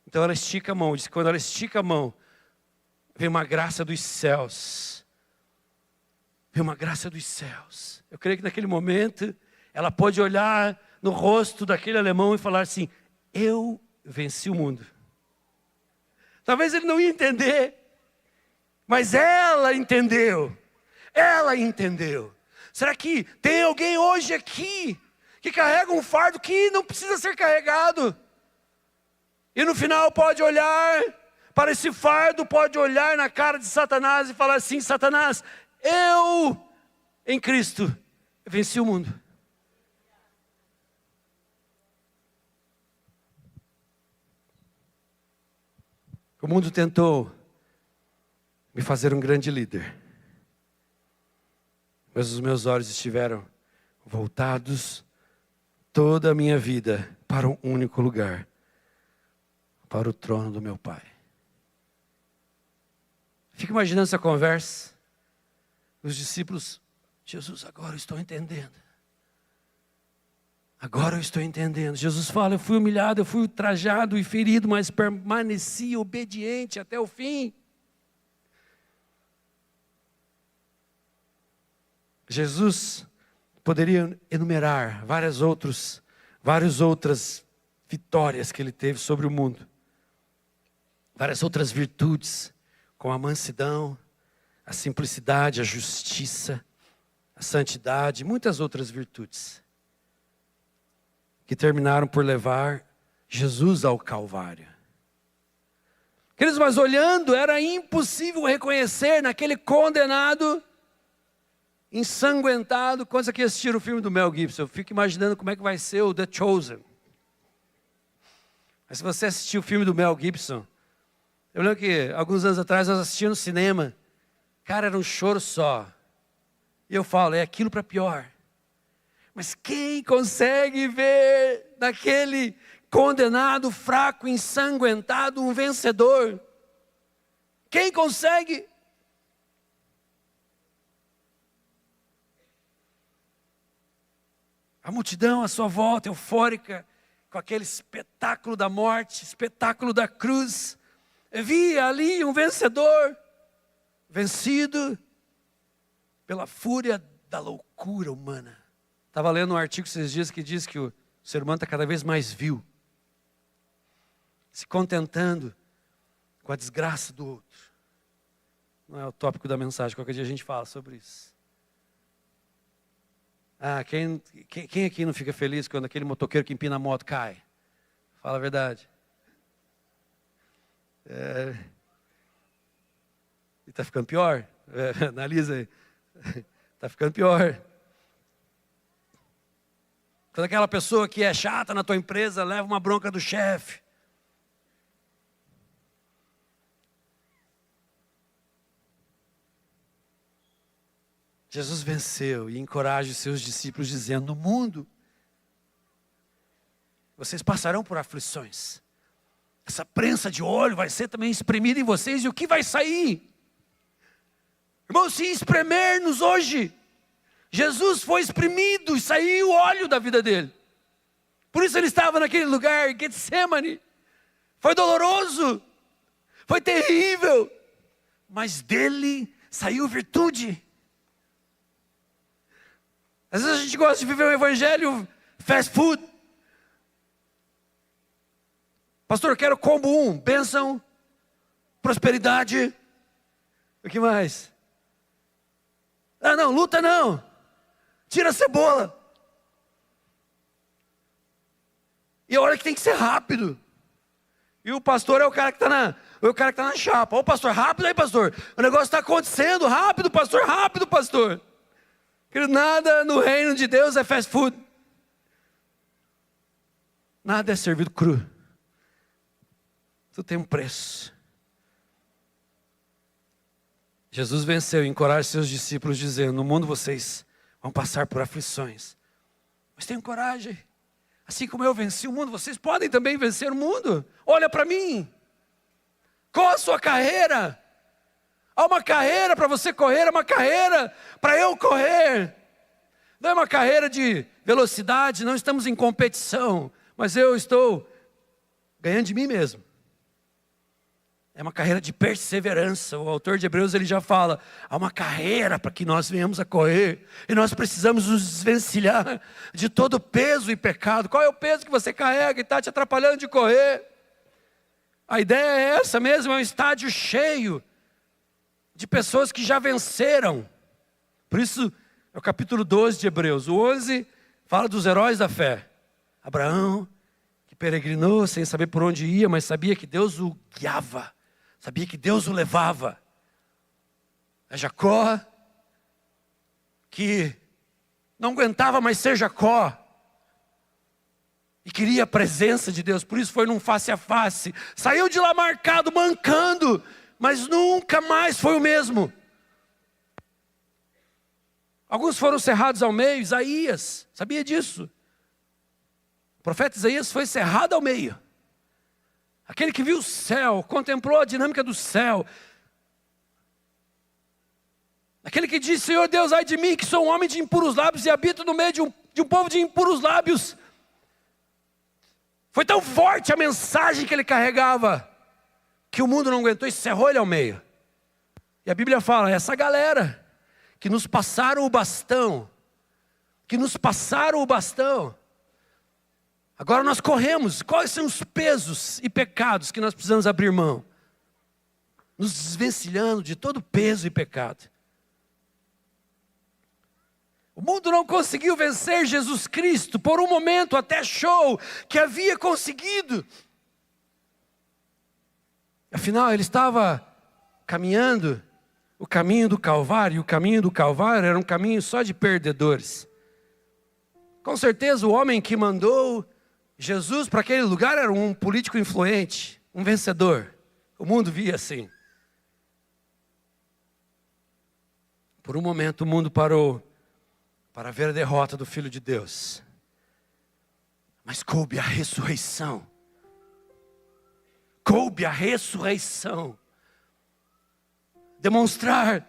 Então ela estica a mão, diz que quando ela estica a mão, vem uma graça dos céus. Vem uma graça dos céus. Eu creio que naquele momento, ela pôde olhar no rosto daquele alemão e falar assim, eu venci o mundo. Talvez ele não ia entender, mas ela entendeu. Ela entendeu. Será que tem alguém hoje aqui que carrega um fardo que não precisa ser carregado? E no final pode olhar para esse fardo, pode olhar na cara de Satanás e falar assim, Satanás, eu em Cristo venci o mundo. O mundo tentou me fazer um grande líder. Mas os meus olhos estiveram voltados toda a minha vida para um único lugar. Para o trono do meu Pai. Fico imaginando essa conversa. Os discípulos, Jesus, agora eu estou entendendo. Agora eu estou entendendo. Jesus fala, eu fui humilhado, eu fui ultrajado e ferido, mas permaneci obediente até o fim. Jesus poderia enumerar várias outras vitórias que ele teve sobre o mundo. Várias outras virtudes, como a mansidão, a simplicidade, a justiça, a santidade, muitas outras virtudes. Que terminaram por levar Jesus ao Calvário. Queridos, mas olhando, era impossível reconhecer naquele condenado, ensanguentado. Quantos aqui assistiram o filme do Mel Gibson? Eu fico imaginando como é que vai ser o The Chosen. Mas se você assistiu o filme do Mel Gibson, eu lembro que alguns anos atrás nós assistimos no cinema. Cara, era um choro só. E eu falo, é aquilo para pior. Mas quem consegue ver naquele condenado, fraco, ensanguentado, um vencedor? Quem consegue? A multidão à sua volta, eufórica, com aquele espetáculo da morte, espetáculo da cruz. Via ali um vencedor, vencido pela fúria da loucura humana. Estava lendo um artigo esses dias que diz que o ser humano está cada vez mais vil, se contentando com a desgraça do outro. Não é o tópico da mensagem, qualquer dia a gente fala sobre isso. Quem aqui não fica feliz quando aquele motoqueiro que empina a moto cai? Fala a verdade. E está ficando pior. Analisa aí. Está ficando pior. Quando aquela pessoa que é chata na tua empresa leva uma bronca do chefe. Jesus venceu e encoraja os seus discípulos dizendo, no mundo, vocês passarão por aflições. Essa prensa de óleo vai ser também espremida em vocês, e o que vai sair? Irmãos, se espremer-nos hoje, Jesus foi espremido e saiu o óleo da vida dele. Por isso ele estava naquele lugar, Getsemane. Foi doloroso, foi terrível, mas dele saiu virtude. Às vezes a gente gosta de viver um evangelho fast food. Pastor, eu quero combo 1, bênção, prosperidade. O que mais? Ah, não, luta não. Tira a cebola. E olha que tem que ser rápido. E o pastor é o cara que está na chapa. Ô pastor, rápido aí pastor. O negócio está acontecendo, rápido pastor, rápido pastor. Porque nada no reino de Deus é fast food. Nada é servido cru. Tudo tem um preço. Jesus venceu e encoraja seus discípulos dizendo: no mundo vocês vão passar por aflições. Mas tenham coragem. Assim como eu venci o mundo, vocês podem também vencer o mundo. Olha para mim. Qual a sua carreira? Há uma carreira para você correr, há uma carreira para eu correr. Não é uma carreira de velocidade, não estamos em competição, mas eu estou ganhando de mim mesmo. É uma carreira de perseverança. O autor de Hebreus ele já fala: há uma carreira para que nós venhamos a correr. E nós precisamos nos desvencilhar de todo peso e pecado. Qual é o peso que você carrega e está te atrapalhando de correr? A ideia é essa mesmo, é um estádio cheio de pessoas que já venceram. Por isso, é o capítulo 12 de Hebreus. O 11 fala dos heróis da fé. Abraão, que peregrinou sem saber por onde ia, mas sabia que Deus o guiava. Sabia que Deus o levava. É Jacó, que não aguentava mais ser Jacó. E queria a presença de Deus, por isso foi num face a face. Saiu de lá marcado, mancando, mas nunca mais foi o mesmo. Alguns foram cerrados ao meio. Isaías, sabia disso? O profeta Isaías foi cerrado ao meio. Aquele que viu o céu, contemplou a dinâmica do céu. Aquele que disse: Senhor Deus, ai de mim, que sou um homem de impuros lábios e habito no meio de um povo de impuros lábios. Foi tão forte a mensagem que ele carregava, que o mundo não aguentou e cerrou ele ao meio. E a Bíblia fala: essa galera que nos passaram o bastão, agora nós corremos. Quais são os pesos e pecados que nós precisamos abrir mão? Nos desvencilhando de todo peso e pecado. O mundo não conseguiu vencer Jesus Cristo. Por um momento até achou que havia conseguido. Afinal, ele estava caminhando o caminho do Calvário. E o caminho do Calvário era um caminho só de perdedores. Com certeza o homem que mandou Jesus para aquele lugar era um político influente, um vencedor. O mundo via assim. Por um momento o mundo parou para ver a derrota do Filho de Deus. Mas coube a ressurreição. Coube a ressurreição. Demonstrar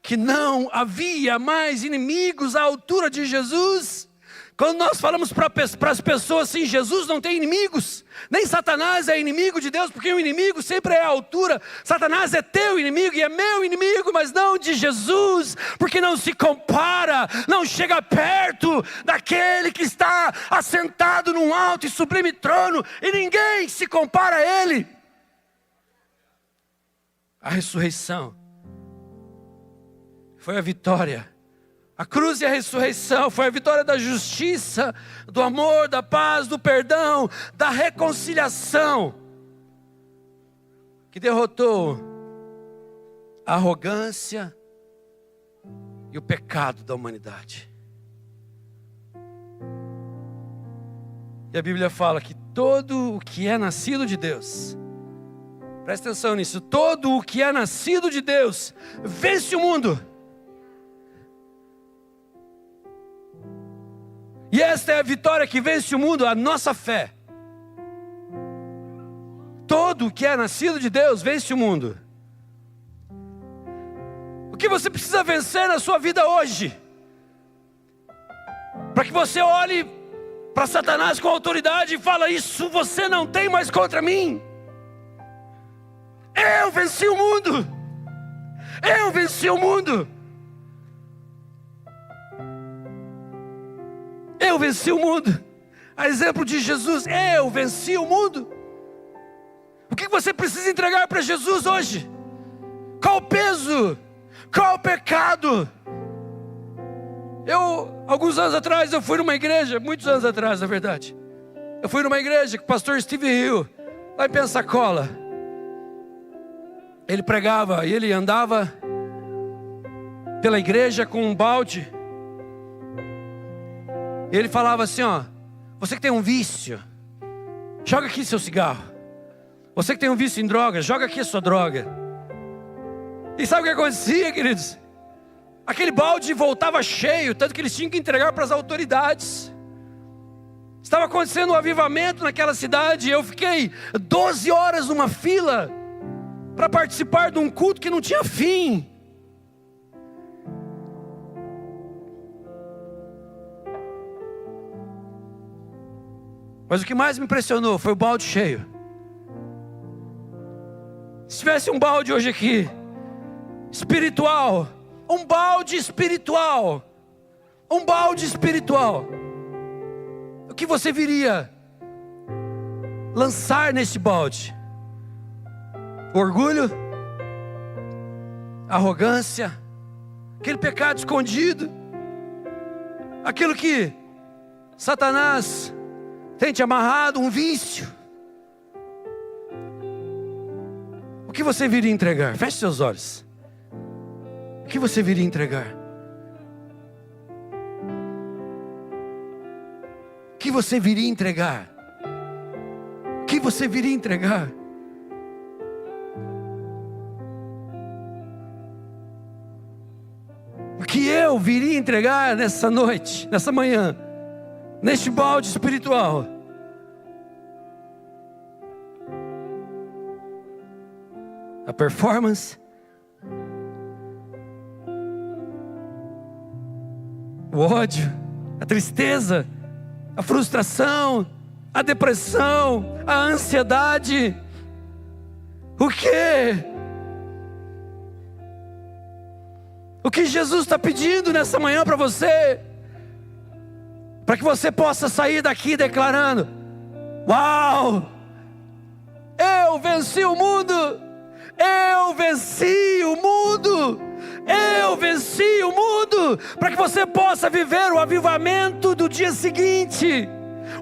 que não havia mais inimigos à altura de Jesus. Quando nós falamos para as pessoas assim: Jesus não tem inimigos, nem Satanás é inimigo de Deus, porque o inimigo sempre é à altura. Satanás é teu inimigo e é meu inimigo, mas não de Jesus, porque não se compara, não chega perto daquele que está assentado num alto e sublime trono, e ninguém se compara a ele. A ressurreição foi a vitória. A cruz e a ressurreição foi a vitória da justiça, do amor, da paz, do perdão, da reconciliação, que derrotou a arrogância e o pecado da humanidade. E a Bíblia fala que todo o que é nascido de Deus, presta atenção nisso, todo o que é nascido de Deus vence o mundo. E esta é a vitória que vence o mundo, a nossa fé. Todo que é nascido de Deus vence o mundo. O que você precisa vencer na sua vida hoje? Para que você olhe para Satanás com autoridade e fala: isso você não tem mais contra mim. Eu venci o mundo. Eu venci o mundo. venci o mundo. A exemplo de Jesus, eu venci o mundo. O que você precisa entregar para Jesus hoje? Qual o peso? Qual o pecado? Alguns anos atrás, eu fui numa igreja, muitos anos atrás, na verdade. Eu fui numa igreja com o pastor Steve Hill, lá em Pensacola. Ele pregava e ele andava pela igreja com um balde. E ele falava assim, ó: você que tem um vício, joga aqui seu cigarro. Você que tem um vício em droga, joga aqui a sua droga. E sabe o que acontecia, queridos? Aquele balde voltava cheio, tanto que eles tinham que entregar para as autoridades. Estava acontecendo um avivamento naquela cidade. Eu fiquei 12 horas numa fila para participar de um culto que não tinha fim. Mas o que mais me impressionou foi o balde cheio. Se tivesse um balde hoje aqui, espiritual, um balde espiritual, o que você viria lançar nesse balde? Orgulho, arrogância, aquele pecado escondido, aquilo que Satanás tem te amarrado, um vício. O que você viria entregar? Feche seus olhos. O que você viria entregar? O que você viria entregar? O que você viria entregar? O que eu viria entregar nessa noite, nessa manhã, neste balde espiritual? A performance, o ódio, a tristeza, a frustração, a depressão, a ansiedade. O quê? O que Jesus está pedindo nessa manhã para você? Para que você possa sair daqui declarando: uau! Eu venci o mundo! Eu venci o mundo! Eu venci o mundo! Para que você possa viver o avivamento do dia seguinte,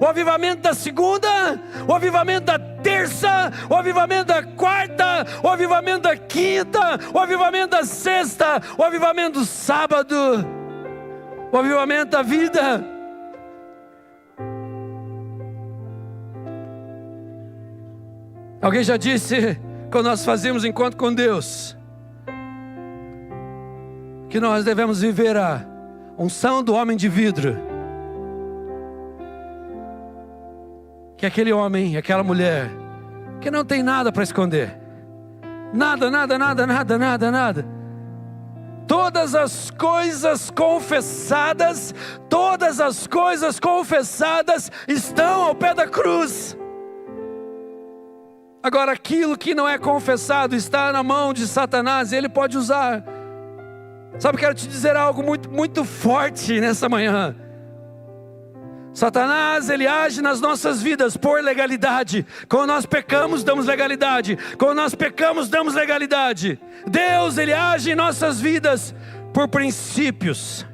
o avivamento da segunda, o avivamento da terça, o avivamento da quarta, o avivamento da quinta, o avivamento da sexta, o avivamento do sábado, o avivamento da vida. Alguém já disse, quando nós fazemos encontro com Deus, que nós devemos viver a unção do homem de vidro. Que é aquele homem, aquela mulher que não tem nada para esconder. Nada. Todas as coisas confessadas estão ao pé da cruz. Agora, aquilo que não é confessado está na mão de Satanás, e ele pode usar. Sabe, quero te dizer algo muito, muito forte nessa manhã. Satanás, ele age nas nossas vidas por legalidade. Quando nós pecamos, damos legalidade. Quando nós pecamos, damos legalidade. Deus, ele age em nossas vidas por princípios.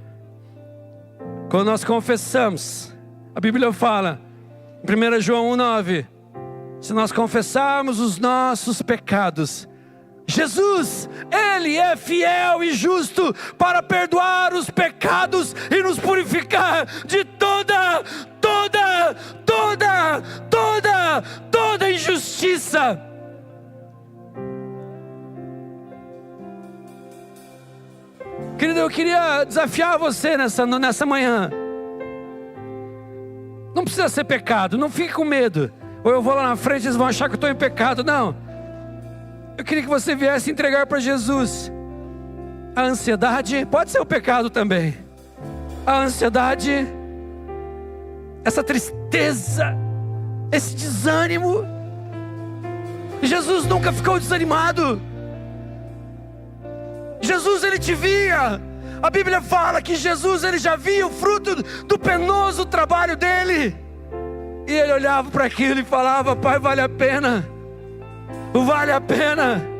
Quando nós confessamos, a Bíblia fala, em 1 João 1,9, se nós confessarmos os nossos pecados, Jesus, Ele é fiel e justo para perdoar os pecados e nos purificar de toda injustiça. Querido, eu queria desafiar você nessa manhã. Não precisa ser pecado, não fique com medo. Ou eu vou lá na frente e eles vão achar que eu estou em pecado. Não. Eu queria que você viesse entregar para Jesus a ansiedade. Pode ser o pecado também. A ansiedade, essa tristeza, esse desânimo. Jesus nunca ficou desanimado. Jesus, ele te via A Bíblia fala que Jesus, ele já via o fruto do penoso trabalho dele. E ele olhava para aquilo e falava: Pai, vale a pena. Vale a pena.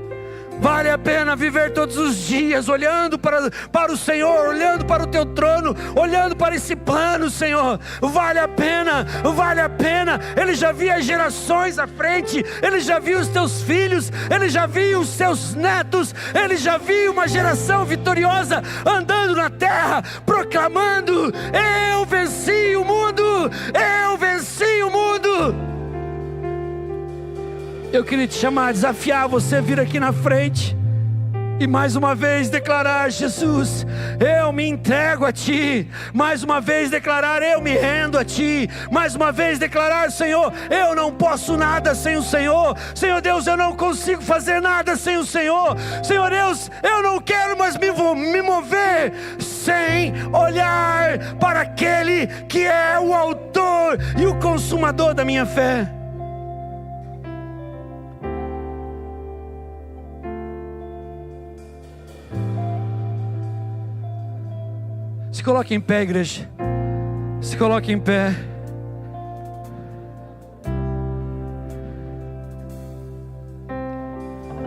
Vale a pena viver todos os dias olhando para o Senhor, olhando para o teu trono, olhando para esse plano, Senhor. Vale a pena, vale a pena. Ele já via gerações à frente, ele já viu os teus filhos, ele já viu os seus netos, ele já viu uma geração vitoriosa andando na terra, proclamando: eu venci o mundo, eu venci o mundo. Eu queria te chamar, desafiar você a vir aqui na frente e mais uma vez declarar: Jesus, eu me entrego a Ti. Mais uma vez declarar: eu me rendo a Ti. Mais uma vez declarar: Senhor, eu não posso nada sem o Senhor. Senhor Deus, eu não consigo fazer nada sem o Senhor. Senhor Deus, eu não quero mais me mover sem olhar para aquele que é o autor e o consumador da minha fé. Se coloque em pé, igreja. Se coloque em pé.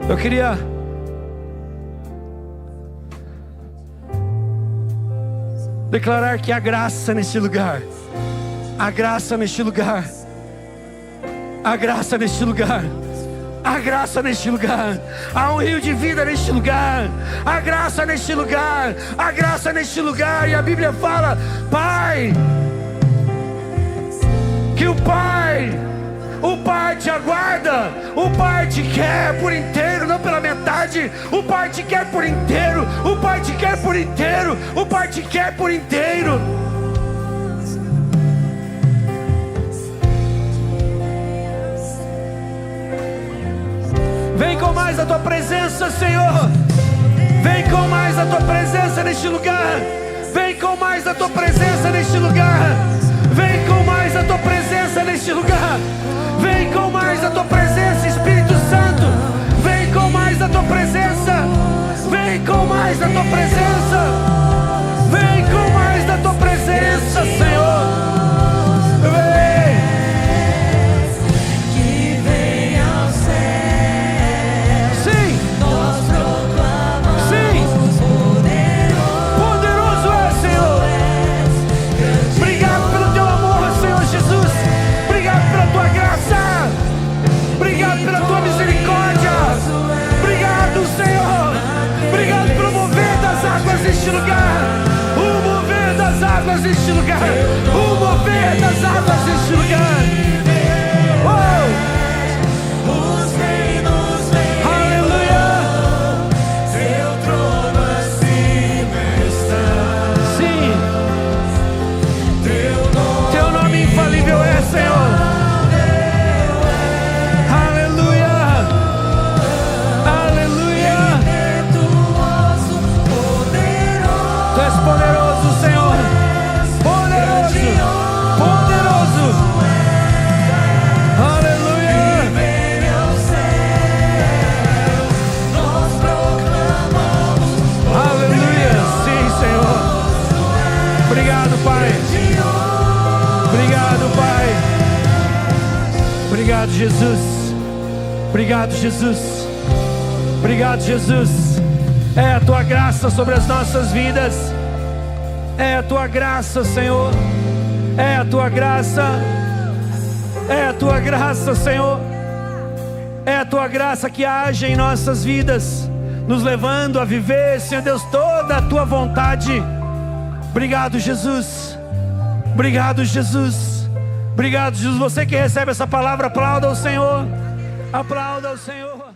Eu queria declarar que há graça neste lugar. Há graça neste lugar. Há graça neste lugar. Há graça neste lugar. Há um rio de vida neste lugar. Há graça neste lugar. Há graça neste lugar. E a Bíblia fala: Pai, que o Pai te aguarda. O Pai te quer por inteiro, não pela metade. O Pai te quer por inteiro. O Pai te quer por inteiro. O Pai te quer por inteiro. Vem com mais a Tua presença, Senhor. Vem com mais a Tua presença neste lugar. Vem com mais a Tua presença neste lugar. Vem com mais a Tua presença neste lugar. Vem com mais a Tua presença, Espírito Santo. Vem com mais a Tua presença. Vem com mais a Tua presença. Vem com mais da Tua presença, Senhor. Neste lugar, o mover das águas neste lugar, o mover das águas neste lugar. Oh! Os reinos vêm, aleluia. Seu trono acima está. Sim, Teu nome infalível é, Senhor. Poderoso, Senhor, poderoso, poderoso, aleluia. Aleluia, sim, Senhor. Obrigado, Pai. Obrigado, Pai. Obrigado, Jesus. Obrigado, Jesus. Obrigado, Jesus. É a Tua graça sobre as nossas vidas. É a Tua graça, Senhor. É a Tua graça. É a Tua graça, Senhor. É a Tua graça que age em nossas vidas, nos levando a viver, Senhor Deus, toda a Tua vontade. Obrigado, Jesus. Obrigado, Jesus. Obrigado, Jesus. Você que recebe essa palavra, aplauda ao Senhor. Aplauda ao Senhor.